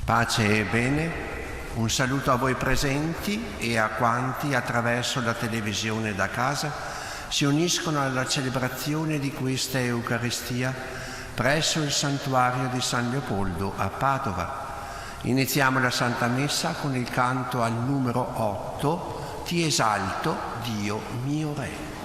Pace e bene, un saluto a voi presenti e a quanti attraverso la televisione da casa si uniscono alla celebrazione di questa Eucaristia presso il santuario di San Leopoldo a Padova. Iniziamo la Santa Messa con il canto al numero 8, Ti esalto, Dio mio Re.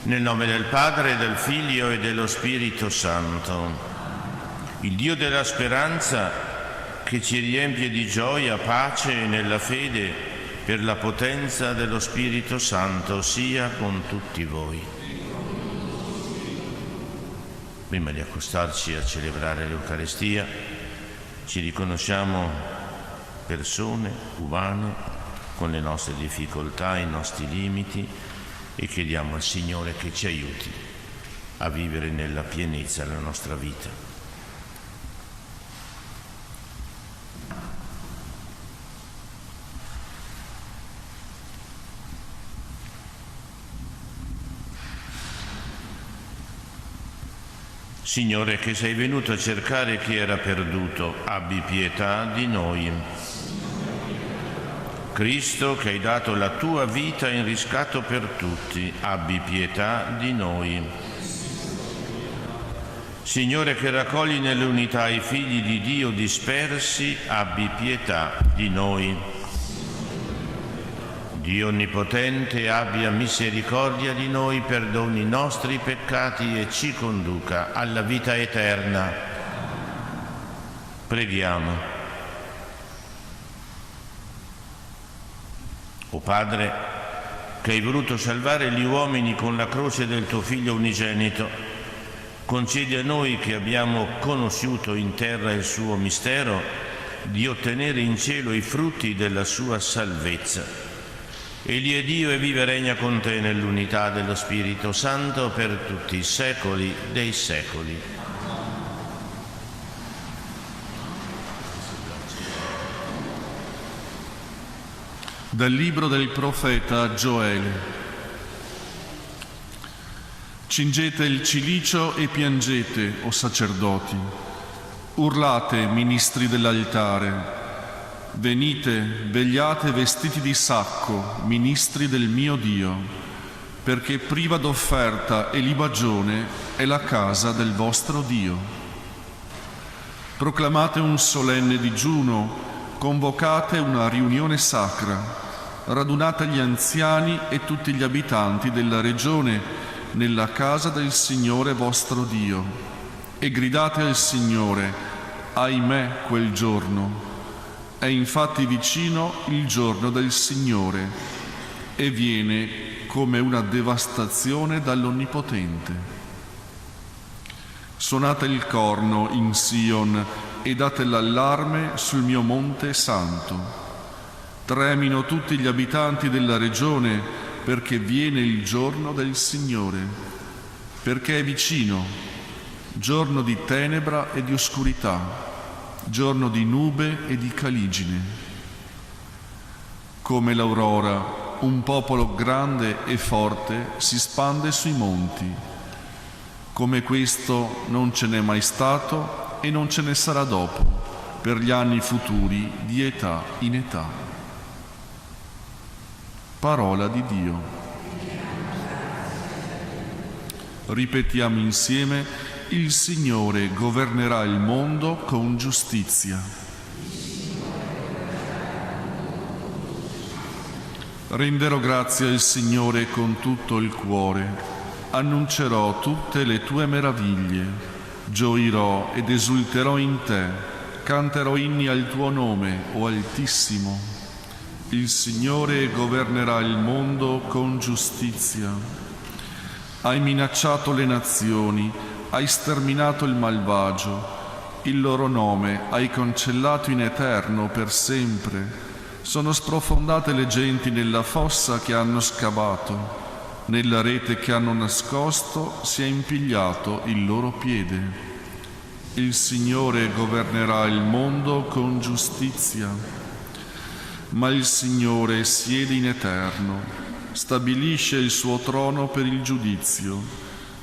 Nel nome del Padre, del Figlio e dello Spirito Santo, il Dio della speranza che ci riempie di gioia, pace e nella fede per la potenza dello Spirito Santo sia con tutti voi. Prima di accostarci a celebrare l'Eucaristia, ci riconosciamo persone umane con le nostre difficoltà, i nostri limiti, e chiediamo al Signore che ci aiuti a vivere nella pienezza la nostra vita. Signore, che sei venuto a cercare chi era perduto, abbi pietà di noi. Cristo, che hai dato la tua vita in riscatto per tutti, abbi pietà di noi. Signore, che raccogli nell'unità i figli di Dio dispersi, abbi pietà di noi. Dio Onnipotente, abbia misericordia di noi, perdoni i nostri peccati e ci conduca alla vita eterna. Preghiamo. O Padre, che hai voluto salvare gli uomini con la croce del tuo Figlio unigenito, concedi a noi che abbiamo conosciuto in terra il suo mistero di ottenere in cielo i frutti della sua salvezza. Egli è Dio e vive e regna con te nell'unità dello Spirito Santo per tutti i secoli dei secoli. Dal libro del profeta Gioele. Cingete il cilicio e piangete, o sacerdoti. Urlate, ministri dell'altare. Venite, vegliate vestiti di sacco, ministri del mio Dio, perché priva d'offerta e libagione è la casa del vostro Dio. Proclamate un solenne digiuno, convocate una riunione sacra, radunate gli anziani e tutti gli abitanti della regione nella casa del Signore vostro Dio e gridate al Signore, ahimè quel giorno. È infatti vicino il giorno del Signore e viene come una devastazione dall'Onnipotente. Suonate il corno in Sion e date l'allarme sul mio monte santo. Tremino tutti gli abitanti della regione perché viene il giorno del Signore, perché è vicino, giorno di tenebra e di oscurità, giorno di nube e di caligine. Come l'aurora, un popolo grande e forte si spande sui monti. Come questo non ce n'è mai stato e non ce ne sarà dopo, per gli anni futuri di età in età. Parola di Dio. Ripetiamo insieme: il Signore governerà il mondo con giustizia. Renderò grazie al Signore con tutto il cuore, annuncerò tutte le tue meraviglie, gioirò ed esulterò in te, canterò inni al tuo nome, o Altissimo. Il Signore governerà il mondo con giustizia. Hai minacciato le nazioni, hai sterminato il malvagio, il loro nome hai cancellato in eterno per sempre. Sono sprofondate le genti nella fossa che hanno scavato, nella rete che hanno nascosto si è impigliato il loro piede. Il Signore governerà il mondo con giustizia. Ma il Signore siede in eterno, stabilisce il suo trono per il giudizio,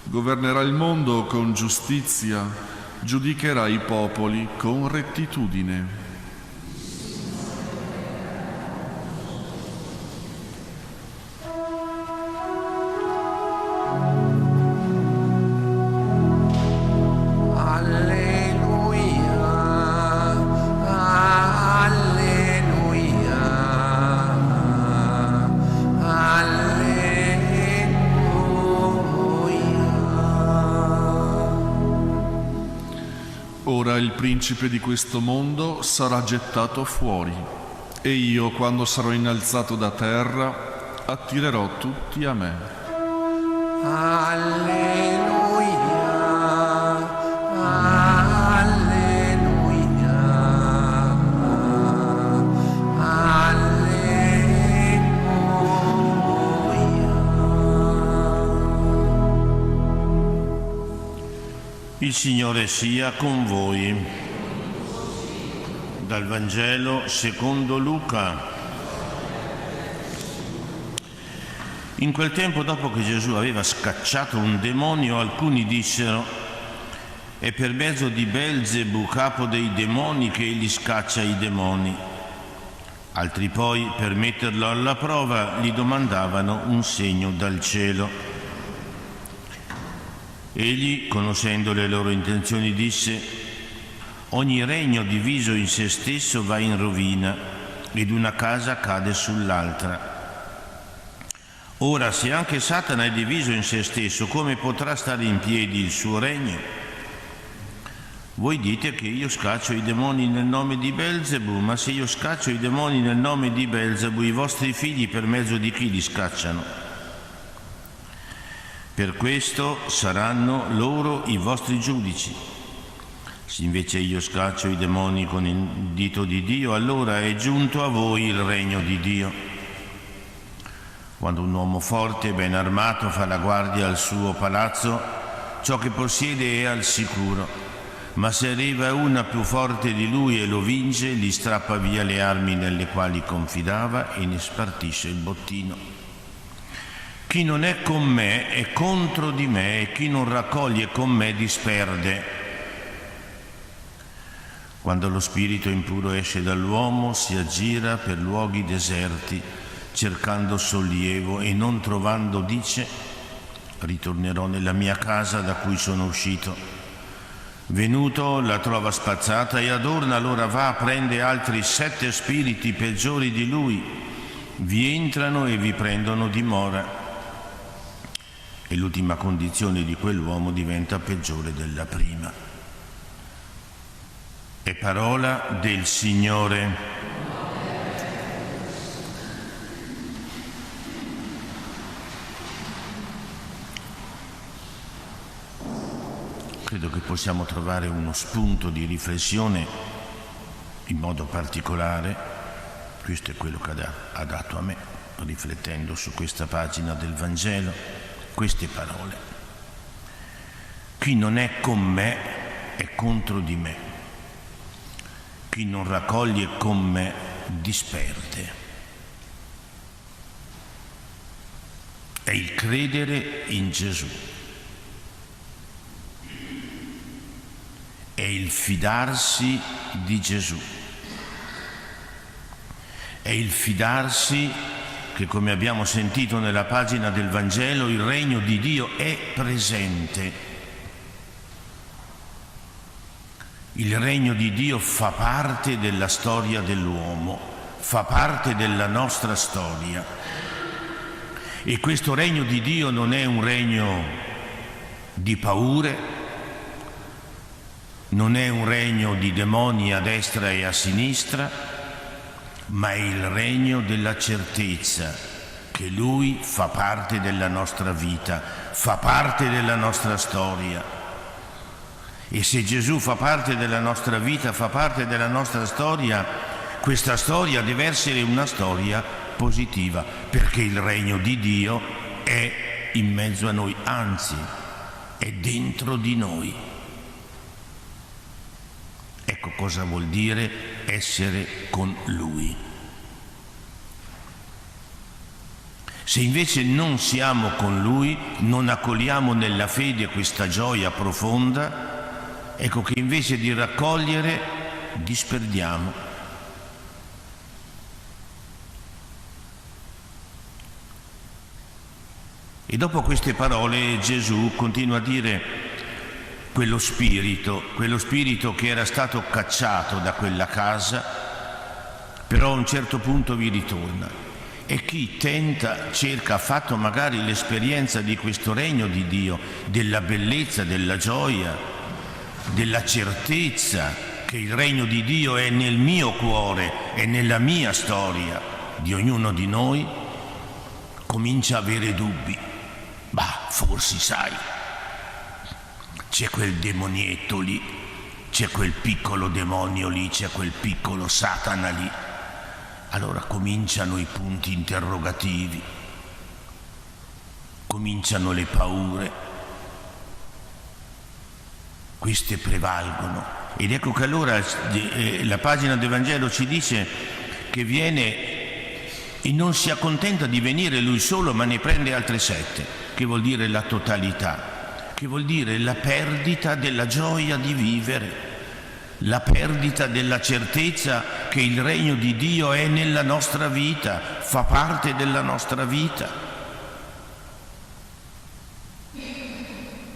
governerà il mondo con giustizia, giudicherà i popoli con rettitudine. Ora il principe di questo mondo sarà gettato fuori, e io, quando sarò innalzato da terra, attirerò tutti a me. Alleluia, alleluia, alleluia. Il Signore sia con voi. Dal Vangelo secondo Luca. In quel tempo, dopo che Gesù aveva scacciato un demonio, alcuni dissero: è per mezzo di Belzebu, capo dei demoni, che egli scaccia i demoni. Altri poi, per metterlo alla prova, gli domandavano un segno dal cielo. Egli, conoscendo le loro intenzioni, disse: ogni regno diviso in se stesso va in rovina, ed una casa cade sull'altra. Ora, se anche Satana è diviso in se stesso, come potrà stare in piedi il suo regno? Voi dite che io scaccio i demoni nel nome di Belzebu, ma se io scaccio i demoni nel nome di Belzebu, i vostri figli per mezzo di chi li scacciano? Per questo saranno loro i vostri giudici. Se invece io scaccio i demoni con il dito di Dio, allora è giunto a voi il regno di Dio. Quando un uomo forte e ben armato fa la guardia al suo palazzo, ciò che possiede è al sicuro. Ma se arriva una più forte di lui e lo vince, gli strappa via le armi nelle quali confidava e ne spartisce il bottino. Chi non è con me è contro di me, e chi non raccoglie con me disperde. Quando lo spirito impuro esce dall'uomo, si aggira per luoghi deserti, cercando sollievo, e non trovando dice: ritornerò nella mia casa da cui sono uscito. Venuto la trova spazzata e adorna, allora va, prende altri 7 spiriti peggiori di lui, vi entrano e vi prendono dimora. E l'ultima condizione di quell'uomo diventa peggiore della prima. È parola del Signore. Credo che possiamo trovare uno spunto di riflessione in modo particolare. Questo è quello che ha dato a me, riflettendo su questa pagina del Vangelo, queste parole: chi non è con me è contro di me, chi non raccoglie con me disperde. è il credere in Gesù, è il fidarsi di Gesù, è il fidarsi che, come abbiamo sentito nella pagina del Vangelo, il regno di Dio è presente. Il regno di Dio fa parte della storia dell'uomo, fa parte della nostra storia. E questo regno di Dio non è un regno di paure, non è un regno di demoni a destra e a sinistra, ma è il regno della certezza che Lui fa parte della nostra vita, fa parte della nostra storia. E se Gesù fa parte della nostra vita, fa parte della nostra storia, questa storia deve essere una storia positiva, perché il regno di Dio è in mezzo a noi, anzi, è dentro di noi. Ecco cosa vuol dire essere con Lui. Se invece non siamo con Lui, non accogliamo nella fede questa gioia profonda, ecco che invece di raccogliere disperdiamo. E dopo queste parole Gesù continua a dire quello spirito che era stato cacciato da quella casa, però a un certo punto vi ritorna. E chi tenta, cerca, ha fatto magari l'esperienza di questo regno di Dio, della bellezza, della gioia, della certezza che il regno di Dio è nel mio cuore, è nella mia storia, di ognuno di noi, comincia a avere dubbi. Bah, forse sai, c'è quel demonietto lì, c'è quel piccolo demonio lì, c'è quel piccolo Satana lì. Allora cominciano i punti interrogativi, cominciano le paure. Queste prevalgono. Ed ecco che allora la pagina del Vangelo ci dice che viene e non si accontenta di venire lui solo, ma ne prende altre 7, che vuol dire la totalità, che vuol dire la perdita della gioia di vivere, la perdita della certezza che il regno di Dio è nella nostra vita, fa parte della nostra vita.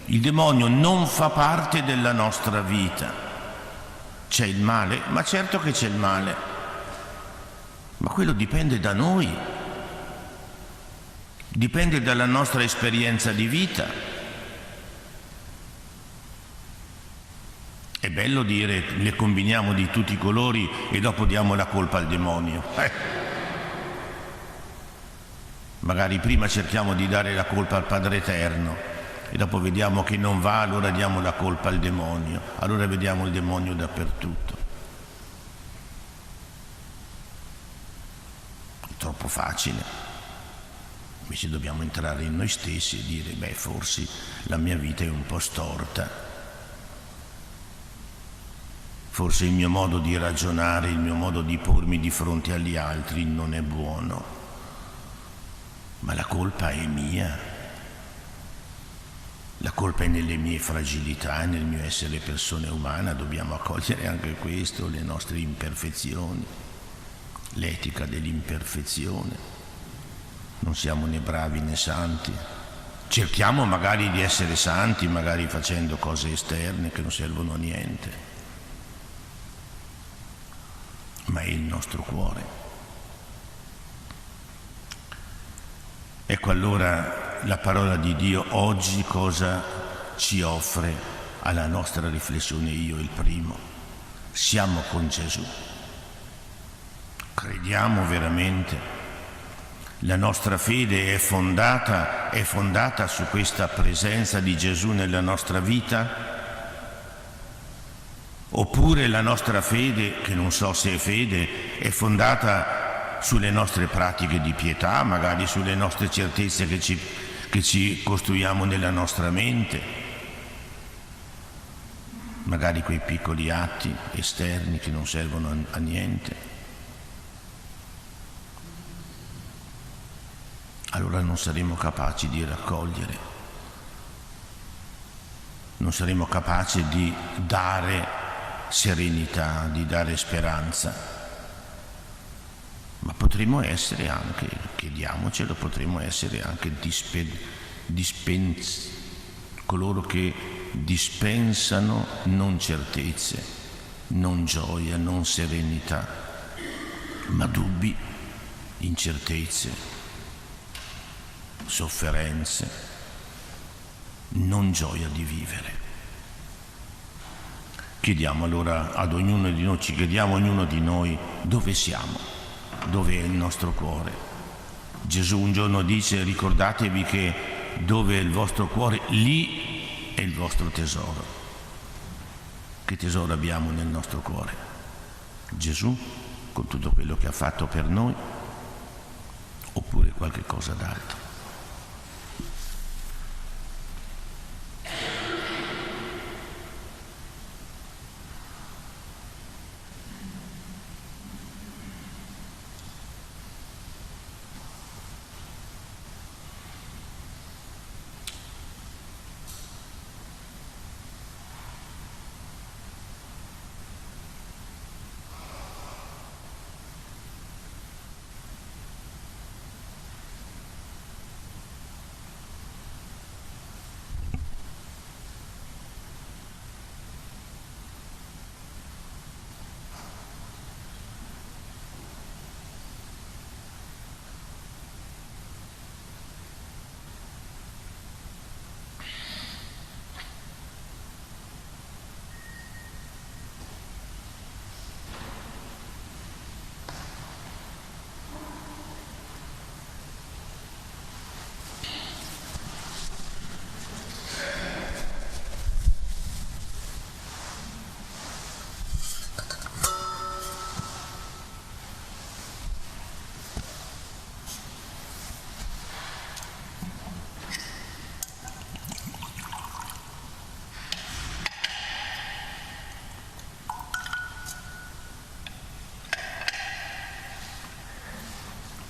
Il demonio non fa parte della nostra vita. C'è il male? Ma certo che c'è il male, ma quello dipende da noi, dipende dalla nostra esperienza di vita. È bello dire le combiniamo di tutti i colori e dopo diamo la colpa al demonio. Magari prima cerchiamo di dare la colpa al Padre Eterno e dopo vediamo che non va, allora diamo la colpa al demonio, allora vediamo il demonio dappertutto. È troppo facile. Invece dobbiamo entrare in noi stessi e dire, beh, forse la mia vita è un po' storta, forse il mio modo di ragionare, il mio modo di pormi di fronte agli altri non è buono, ma la colpa è mia. La colpa è nelle mie fragilità, nel mio essere persona umana, dobbiamo accogliere anche questo, le nostre imperfezioni, l'etica dell'imperfezione. Non siamo né bravi né santi. Cerchiamo magari di essere santi, magari facendo cose esterne che non servono a niente, ma è il nostro cuore. Ecco allora la parola di Dio oggi cosa ci offre alla nostra riflessione, io il primo. Siamo con Gesù. Crediamo veramente? La nostra fede è fondata su questa presenza di Gesù nella nostra vita? Oppure la nostra fede, che non so se è fede, è fondata sulle nostre pratiche di pietà, magari sulle nostre certezze che ci costruiamo nella nostra mente, magari quei piccoli atti esterni che non servono a niente. allora non saremo capaci di raccogliere, non saremo capaci di dare serenità, di dare speranza, ma potremo essere anche, chiediamocelo, potremo essere anche coloro che dispensano non certezze, non gioia, non serenità, ma dubbi, incertezze, sofferenze, non gioia di vivere. Chiediamo allora ad ognuno di noi, ci chiediamo ognuno di noi dove siamo, dove è il nostro cuore. Gesù un giorno dice: ricordatevi che dove è il vostro cuore, lì è il vostro tesoro. Che tesoro abbiamo nel nostro cuore? Gesù, con tutto quello che ha fatto per noi, oppure qualche cosa d'altro?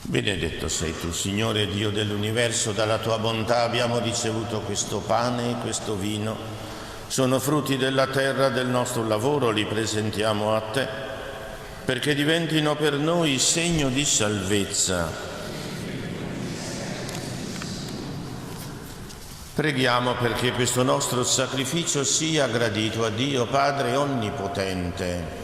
Benedetto sei tu, Signore Dio dell'universo, dalla tua bontà abbiamo ricevuto questo pane e questo vino. Sono frutti della terra del nostro lavoro, li presentiamo a te, perché diventino per noi segno di salvezza. Preghiamo perché questo nostro sacrificio sia gradito a Dio Padre Onnipotente.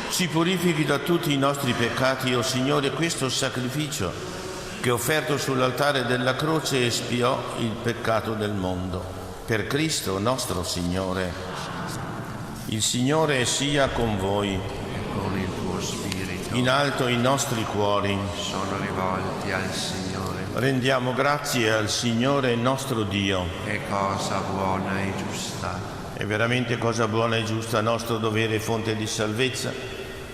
Ci purifichi da tutti i nostri peccati, o Signore, questo sacrificio che offerto sull'altare della croce espiò il peccato del mondo. Per Cristo nostro Signore. Il Signore sia con voi. E con il tuo spirito. In alto i nostri cuori Sono rivolti al Signore. rendiamo grazie al Signore nostro Dio. È cosa buona e giusta. È veramente cosa buona e giusta, nostro dovere e fonte di salvezza,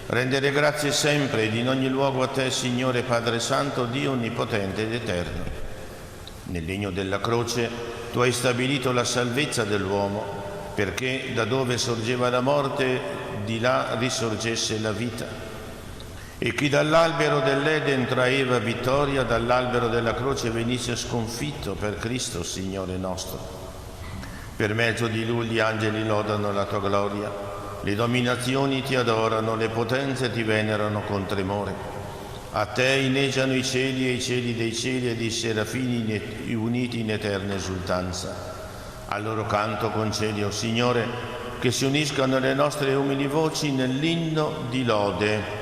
rendere grazie sempre ed in ogni luogo a te, Signore Padre Santo, Dio onnipotente ed eterno. Nel legno della croce tu hai stabilito la salvezza dell'uomo, perché da dove sorgeva la morte, di là risorgesse la vita. E chi dall'albero dell'Eden traeva vittoria, dall'albero della croce venisse sconfitto per Cristo, Signore nostro. Per mezzo di lui gli angeli lodano la tua gloria, le dominazioni ti adorano, le potenze ti venerano con tremore. A te inneggiano i cieli e i cieli dei cieli ed i serafini uniti in eterna esultanza. Al loro canto concedi, o Signore, che si uniscano le nostre umili voci nell'inno di lode.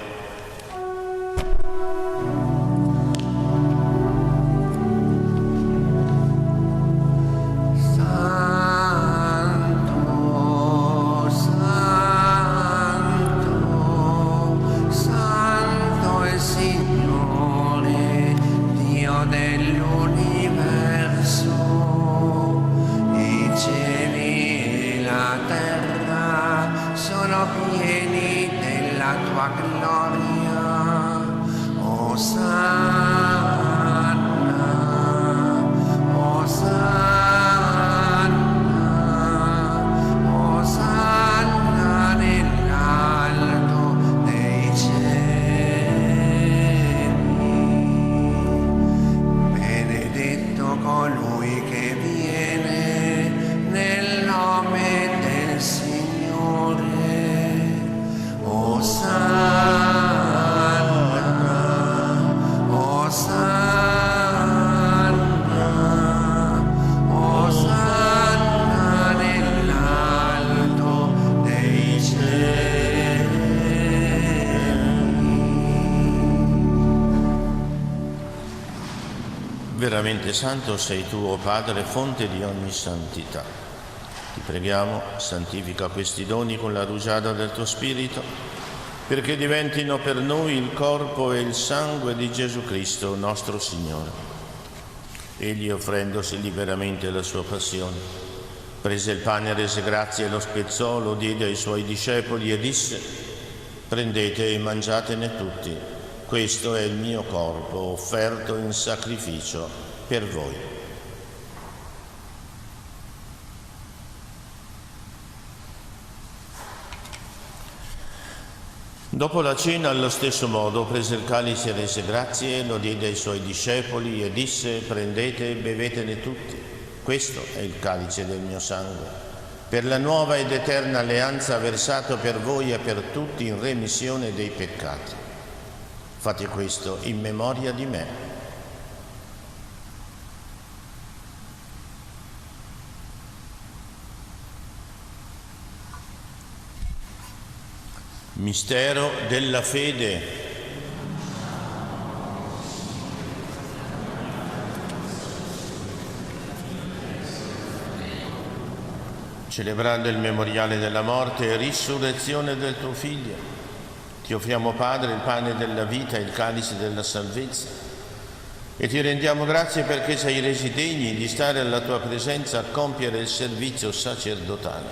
Osanna, veramente santo sei tu, o Padre, fonte di ogni santità. Ti preghiamo, santifica questi doni con la rugiada del tuo Spirito, perché diventino per noi il corpo e il sangue di Gesù Cristo, nostro Signore. Egli, offrendosi liberamente alla sua passione, prese il pane, rese grazie e lo spezzò, lo diede ai suoi discepoli e disse: prendete e mangiatene tutti, questo è il mio corpo offerto in sacrificio per voi. Dopo la cena, allo stesso modo, prese il calice, rese grazie, lo diede ai suoi discepoli e disse: prendete e bevetene tutti, questo è il calice del mio sangue, per la nuova ed eterna alleanza versato per voi e per tutti in remissione dei peccati. Fate questo in memoria di me. Mistero della fede. Celebrando il memoriale della morte e risurrezione del tuo Figlio, ti offriamo, Padre, il pane della vita e il calice della salvezza, e ti rendiamo grazie perché ci hai resi degni di stare alla tua presenza a compiere il servizio sacerdotale.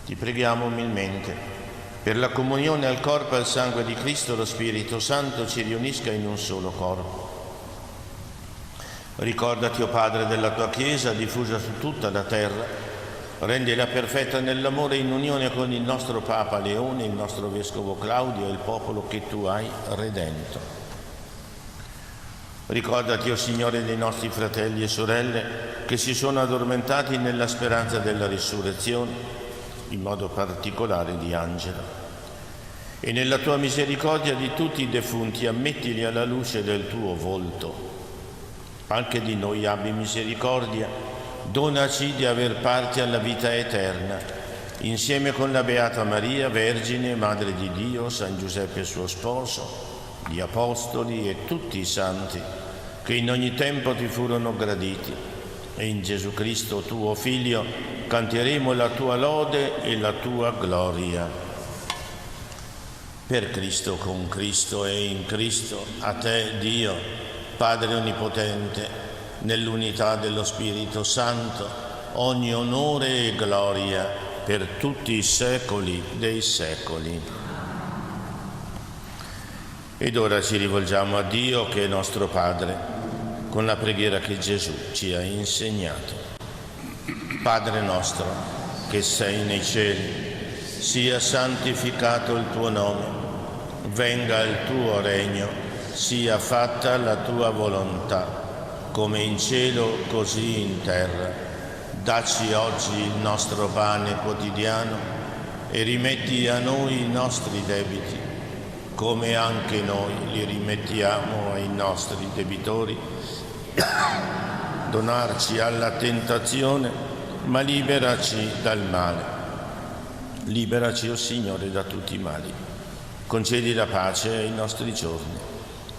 Ti preghiamo umilmente, per la comunione al corpo e al sangue di Cristo, lo Spirito Santo ci riunisca in un solo corpo. Ricordati, o Padre, della tua Chiesa diffusa su tutta la terra, rendila perfetta nell'amore, in unione con il nostro Papa Leone, il nostro Vescovo Claudio e il popolo che tu hai redento. Ricordati, o Signore, dei nostri fratelli e sorelle che si sono addormentati nella speranza della risurrezione, in modo particolare di Angela. E nella tua misericordia di tutti i defunti ammettili alla luce del tuo volto. Anche di noi abbi misericordia, donaci di aver parte alla vita eterna, insieme con la Beata Maria, Vergine, Madre di Dio, San Giuseppe suo sposo, gli Apostoli e tutti i santi che in ogni tempo ti furono graditi. E in Gesù Cristo, tuo Figlio, canteremo la tua lode e la tua gloria. Per Cristo, con Cristo e in Cristo, a te, Dio, Padre Onnipotente, nell'unità dello Spirito Santo, ogni onore e gloria per tutti i secoli dei secoli. Ed ora ci rivolgiamo a Dio, che è nostro Padre, con la preghiera che Gesù ci ha insegnato. Padre nostro, che sei nei cieli, sia santificato il tuo nome, venga il tuo regno, sia fatta la tua volontà, come in cielo così in terra. Dacci oggi il nostro pane quotidiano e rimetti a noi i nostri debiti, come anche noi li rimettiamo ai nostri debitori. Donarci alla tentazione, ma liberaci dal male. Liberaci, o Signore, da tutti i mali. Concedi la pace ai nostri giorni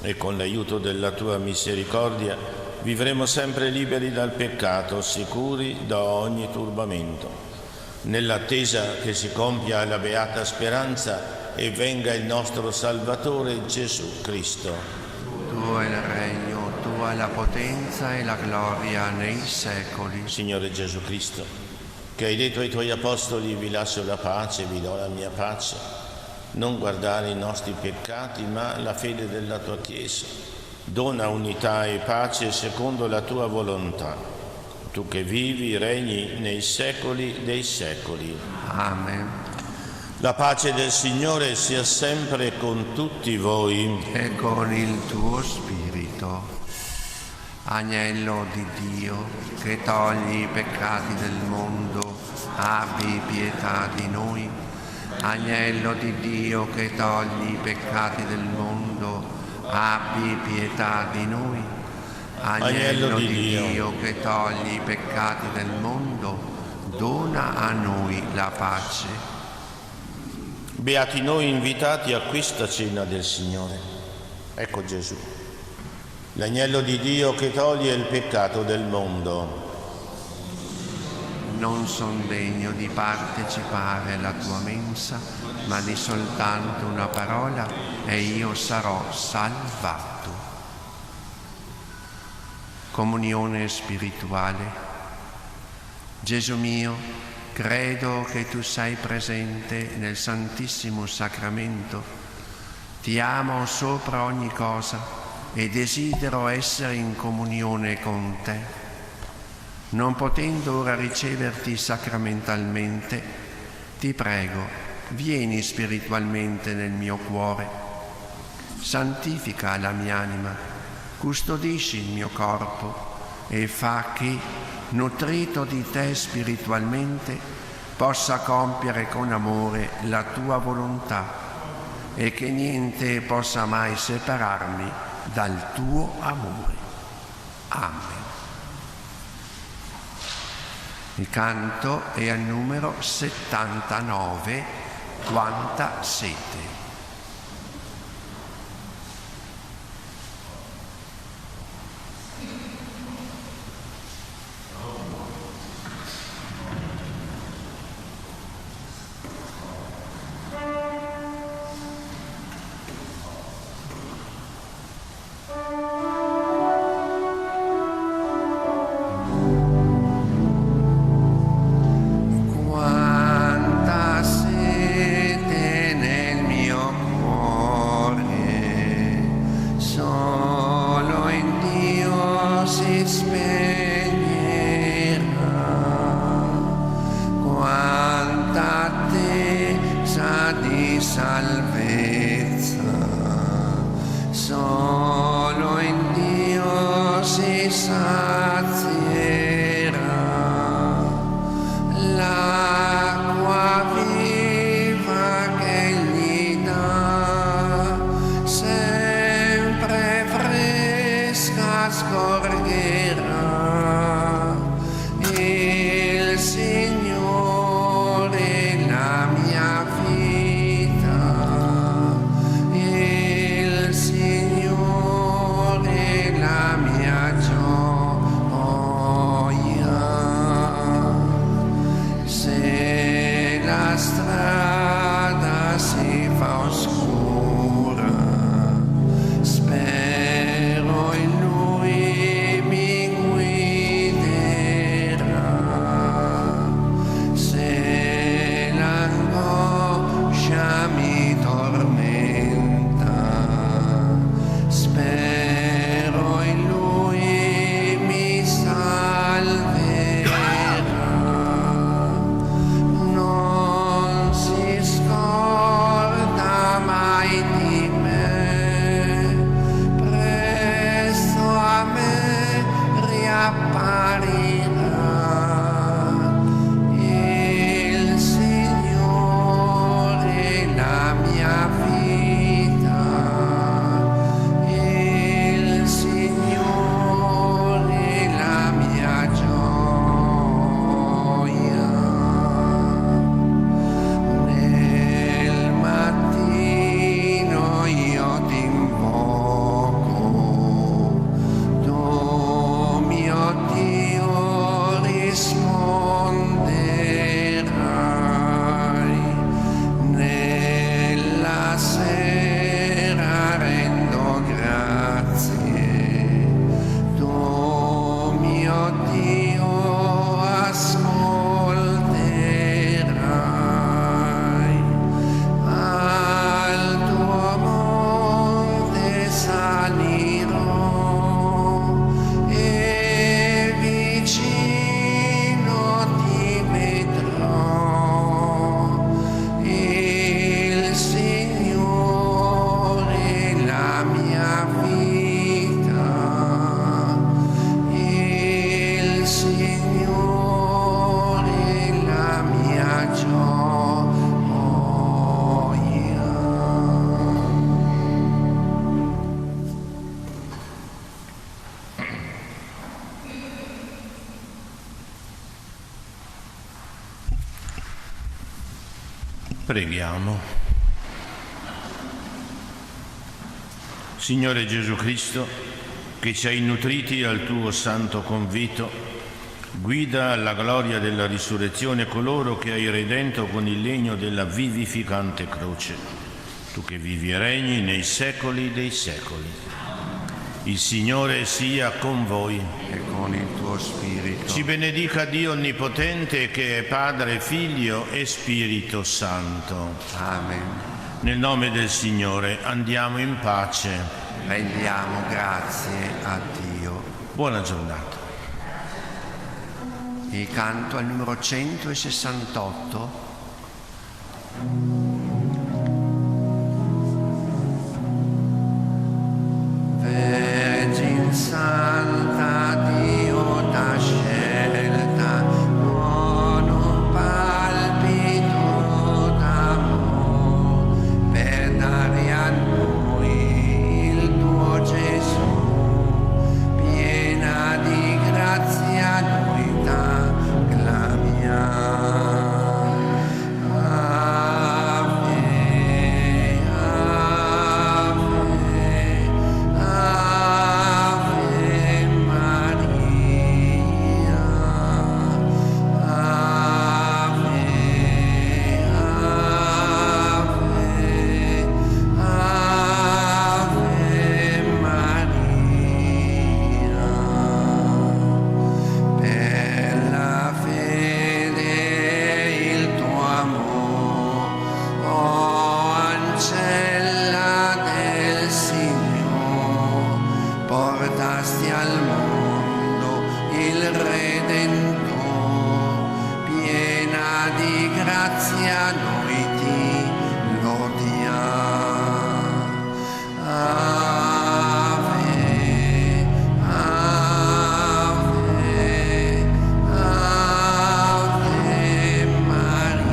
e con l'aiuto della tua misericordia vivremo sempre liberi dal peccato, sicuri da ogni turbamento, nell'attesa che si compia la beata speranza e venga il nostro Salvatore Gesù Cristo. Tuo è il regno, tua è la potenza e la gloria nei secoli. Signore Gesù Cristo, che hai detto ai tuoi apostoli: vi lascio la pace, vi do la mia pace, non guardare i nostri peccati, ma la fede della tua Chiesa. Dona unità e pace secondo la tua volontà, tu che vivi, regni nei secoli dei secoli. Amen. La pace del Signore sia sempre con tutti voi. E con il tuo spirito. Agnello di Dio, che togli i peccati del mondo, abbi pietà di noi. Agnello di Dio, che togli i peccati del mondo, abbi pietà di noi. Agnello di Dio, che togli i peccati del mondo, dona a noi la pace. Beati noi invitati a questa cena del Signore. Ecco Gesù, L'agnello di Dio che toglie il peccato del mondo. Non son degno di partecipare alla tua mensa, ma di soltanto una parola e io sarò salvato. Comunione spirituale. Gesù mio, credo che tu sei presente nel Santissimo Sacramento. Ti amo sopra ogni cosa e desidero essere in comunione con te. Non potendo ora riceverti sacramentalmente, ti prego, vieni spiritualmente nel mio cuore. Santifica la mia anima, custodisci il mio corpo e fa che, nutrito di te spiritualmente, possa compiere con amore la tua volontà e che niente possa mai separarmi dal tuo amore. Amen. Il canto è al numero 79, Quanta sete. Solo in Dio si sazierà. L'acqua viva che gli dà, sempre fresca scorgerà. Il Signore la mia vita, il Signore la mia gioia. Se la strada si fa oscura, spero in Lui mi guiderà. Se l'angoscia mi tormenta, spero in Lui mi salverà. Non si scorda mai di me, presto a me riapparirà. Il Signore la mia vita, il Signore la mia gioia. Nel mattino io ti invoco, tu mio Dio risponderai. Nella sera rendo grazie, tu mio Dio ascolterai. Al tuo monte salirò e vicino ti vedrò. Il Signore la mia vita, il Signore la mia gioia. Preghiamo. Signore Gesù Cristo, che ci hai nutriti al tuo santo convito, guida alla gloria della risurrezione coloro che hai redento con il legno della vivificante croce. Tu che vivi e regni nei secoli dei secoli. Il Signore sia con voi. E con il tuo spirito. Ci benedica Dio Onnipotente, che è Padre, Figlio e Spirito Santo. Amen. Nel nome del Signore andiamo in pace. Rendiamo grazie a Dio. Buona giornata. Il canto al numero 168. Vergine Santa, Dio t'ha scelta con un palpito d'amore per dare a noi il tuo Gesù, piena di grazia noi t'acclamiamo. Portasti al mondo il Redentore, piena di grazia noi ti lodiamo. Ave, Ave, Ave Maria.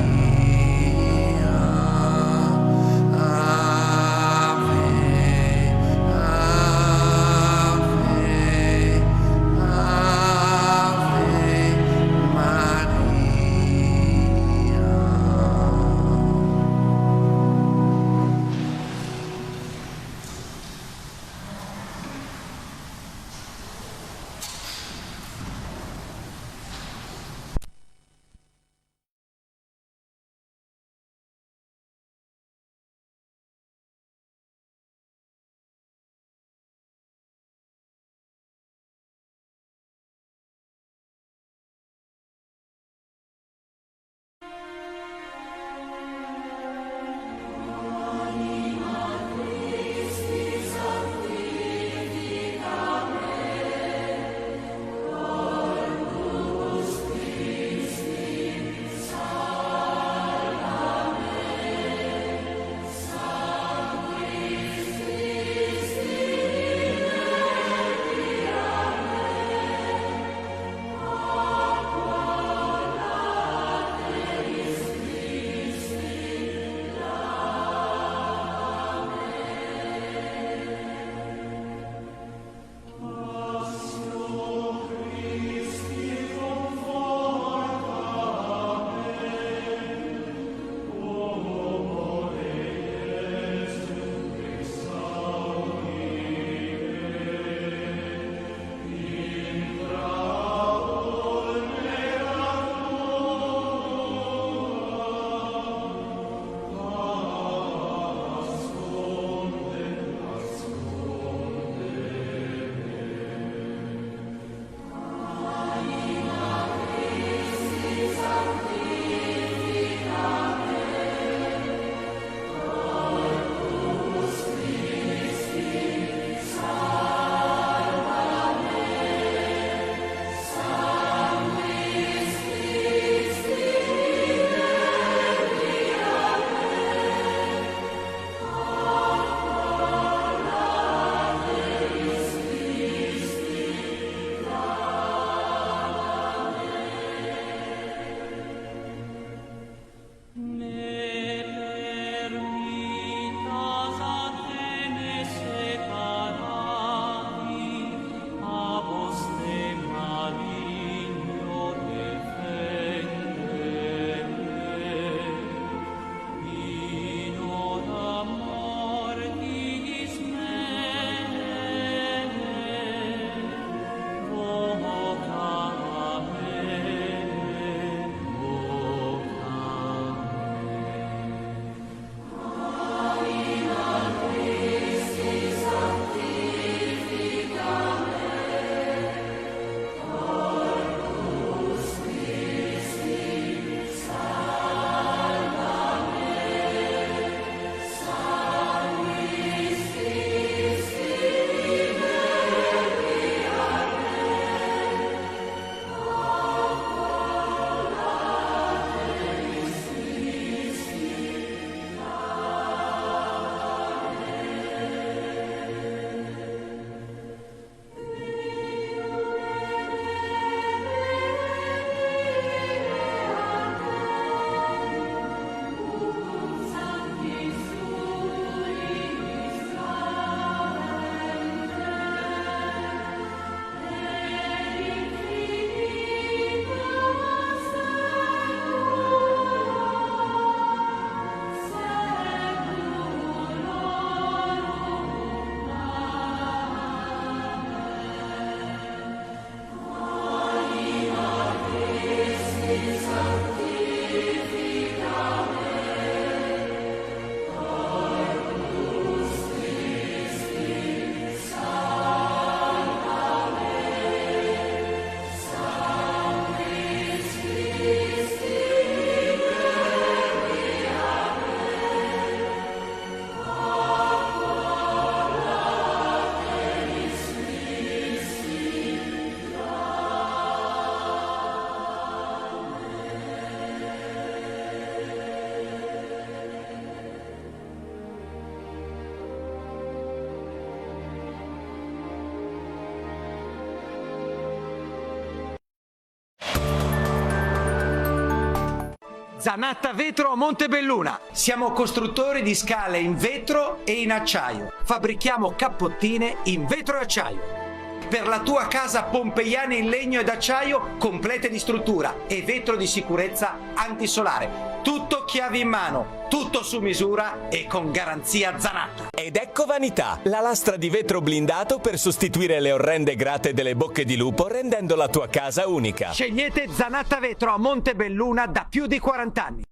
Zanatta Vetro a Montebelluna. Siamo costruttori di scale in vetro e in acciaio. Fabbrichiamo cappottine in vetro e acciaio. Per la tua casa pompeiana in legno ed acciaio complete di struttura e vetro di sicurezza antisolare. Tutto chiavi in mano, tutto su misura e con garanzia Zanatta. Ed ecco Vanità, la lastra di vetro blindato per sostituire le orrende grate delle bocche di lupo, rendendo la tua casa unica. Scegliete Zanatta Vetro a Montebelluna da più di 40 anni.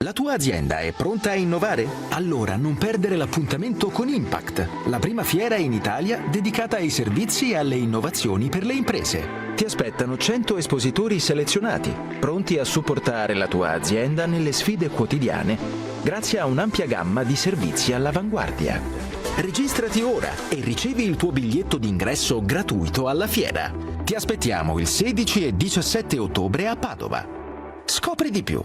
La tua azienda è pronta a innovare? Allora non perdere l'appuntamento con Impact, la prima fiera in Italia dedicata ai servizi e alle innovazioni per le imprese. Ti aspettano 100 espositori selezionati, pronti a supportare la tua azienda nelle sfide quotidiane, grazie a un'ampia gamma di servizi all'avanguardia. Registrati ora e ricevi il tuo biglietto d'ingresso gratuito alla fiera. Ti aspettiamo il 16 e 17 ottobre a Padova. Scopri di più.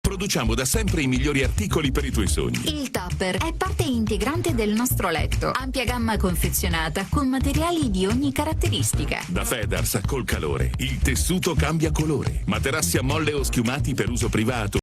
Produciamo da sempre i migliori articoli per i tuoi sogni. Il tupper è parte integrante del nostro letto. Ampia gamma confezionata con materiali di ogni caratteristica. Da Fedars, col calore, il tessuto cambia colore. Materassi a molle o schiumati per uso privato.